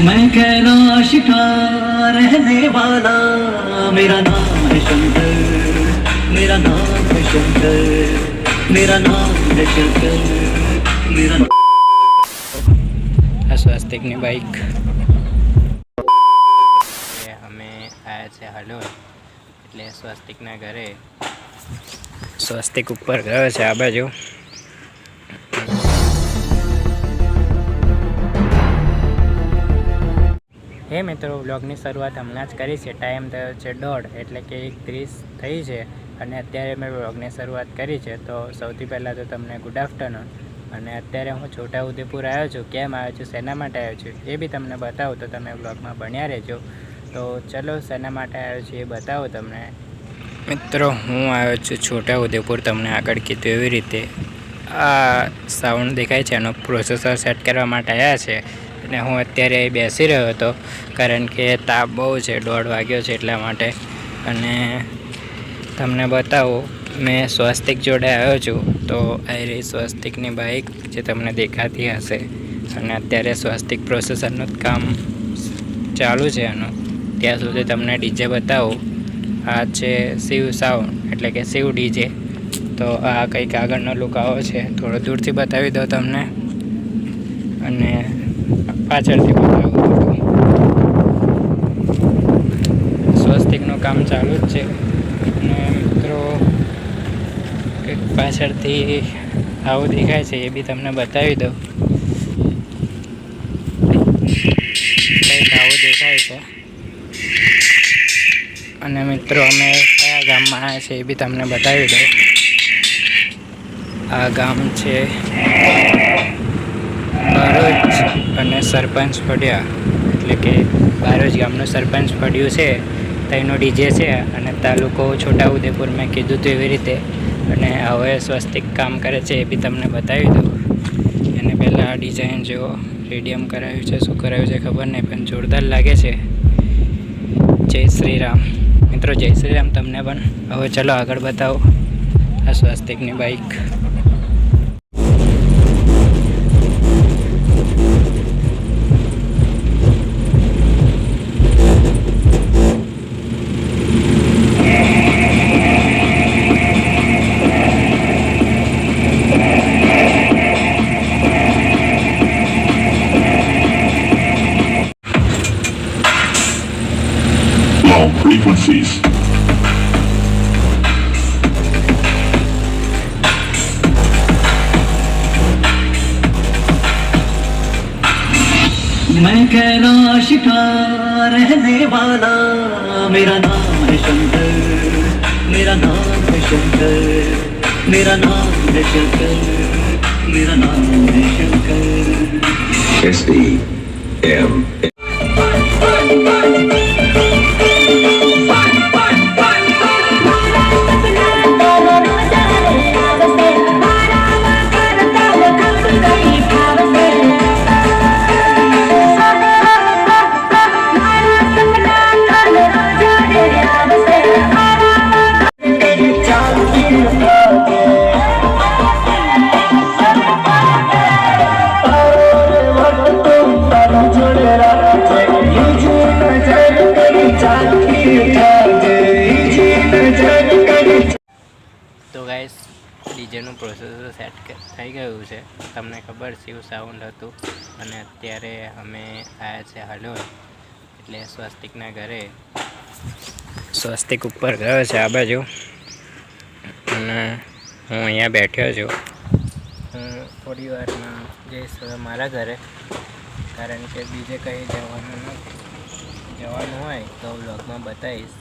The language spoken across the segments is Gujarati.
मैं कैलाश का रहने वाला, मेरा नाम है शंकर, मेरा नाम है शंकर, मेरा नाम है शंकर, मेरा સ્વસ્તિકની બાઇક અમે આવ્યા છે હાલો એટલે સ્વસ્તિકના ઘરે સ્વસ્તિક ઉપર ગયો છે આ બાજુ. હે મિત્રો, વ્લોગની શરૂઆત હમણાં જ કરી છે. ટાઈમ થયો છે 1:30 એટલે કે 1:30 થઈ છે અને અત્યારે મેં વ્લોગની શરૂઆત કરી છે. તો સૌથી પહેલાં તો તમને ગુડ આફ્ટરનૂન. અને અત્યારે હું છોટાઉદેપુર આવ્યો છું. કેમ આવ્યો છું, શેના માટે આવ્યો છું એ બી તમને બતાવું, તો તમે વ્લોગમાં બન્યા રહેજો. તો ચલો, શેના માટે આવ્યો છું એ બતાવું તમને. મિત્રો, હું આવ્યો છું છોટાઉદેપુર, તમને આગળ કીધું એવી રીતે. આ સાઉન્ડ દેખાય છે એનો પ્રોસેસર સેટ કરવા માટે આવ્યા છે. અને હું અત્યારે બેસી રહ્યો હતો કારણ કે તાપ બહુ છે, 1:30 વાગ્યો છે એટલા માટે. અને તમને બતાવું, મેં સ્વસ્તિક જોડે આવ્યો છું. તો આ રહી સ્વસ્તિકની બાઇક જે તમને દેખાતી હશે. અને અત્યારે સ્વસ્તિક પ્રોસેસરનું કામ ચાલુ છે એનું. ત્યાં સુધી તમને ડીજે બતાવું. આ છે શિવ સાઉન્ડ એટલે કે શિવ ડીજે. તો આ કંઈક આગળનો લુક આવો છે. થોડો દૂરથી બતાવી દો તમને અને પાછળથી બતાવું. સ્વસ્તિકનું કામ ચાલુ જ છે. અને મિત્રો, કંઈક પાછળથી આવું દેખાય છે એ બી તમને બતાવી દઉં. કંઈક આવું દેખાય છે. અને મિત્રો, અમે કયા ગામમાં આવ્યા છે એ બી તમને બતાવી દઉં. આ ગામ છે બારોજ અને સરપંચ ફળિયા એટલે કે બારોજ ગામનું સરપંચ ફળિયું છે. ત્યાંનો ડીજે છે અને તાલુકો છોટાઉદેપુર મેં કીધું હતું એવી રીતે. અને હવે સ્વસ્તિક કામ કરે છે એ બી તમને બતાવી દઉં. એને પહેલાં આ ડિઝાઇન જેવો રેડિયમ કરાવ્યું છે, શું કરાવ્યું છે ખબર નહીં, પણ જોરદાર લાગે છે. જય શ્રી રામ મિત્રો, જય શ્રી રામ તમને પણ. હવે ચલો આગળ બતાવો આ સ્વસ્તિકની બાઇક. Frequencies. मैं कैलाश का रहने वाला, मेरा नाम है शंकर, मेरा नाम है शंकर, मेरा नाम है शंकर, मेरा नाम है शंकर. SDM. તો ગાઈસ, ડીજેનું પ્રોસેસર સેટ થઈ ગયું છે. તમને ખબર શિવ સાઉન્ડ હતું. અને અત્યારે અમે આવ્યા છે હાલો એટલે સ્વસ્તિકના ઘરે. સ્વસ્તિક ઉપર ગયો છે આ બાજુ અને હું અહીંયા બેઠ્યો છું. હું થોડી વારમાં જઈશ મારા ઘરે, કારણ કે બીજે કંઈ જવાનું નથી. જવાનું હોય તો વ્લોગમાં બતાવીશ.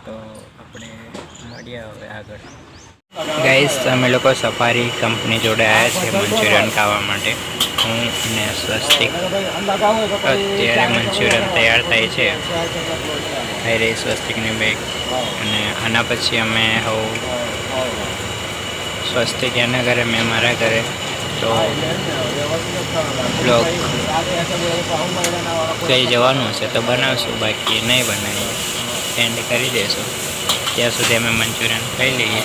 તો આપણે મળીએ હવે આગળ. ગાઈસ, અમે લોકો સફારી કંપની જોડે આવ્યા છે મંચુરિયન ખાવા માટે. હું અને સ્વસ્તિક અત્યારે મંચુરિયન તૈયાર થાય છે. થઈ રહી સ્વસ્તિકની બેગ. અને આના પછી અમે સ્વસ્તિક એના ઘરે, મેં મારા ઘરે. તો બ્લોગ કંઈ જવાનું છે તો બનાવશું, બાકી નહીં બનાવીએ, એન્ડ કરી દઈશું. ત્યાં સુધી અમે મંચુરિયન ખાઈ લઈએ.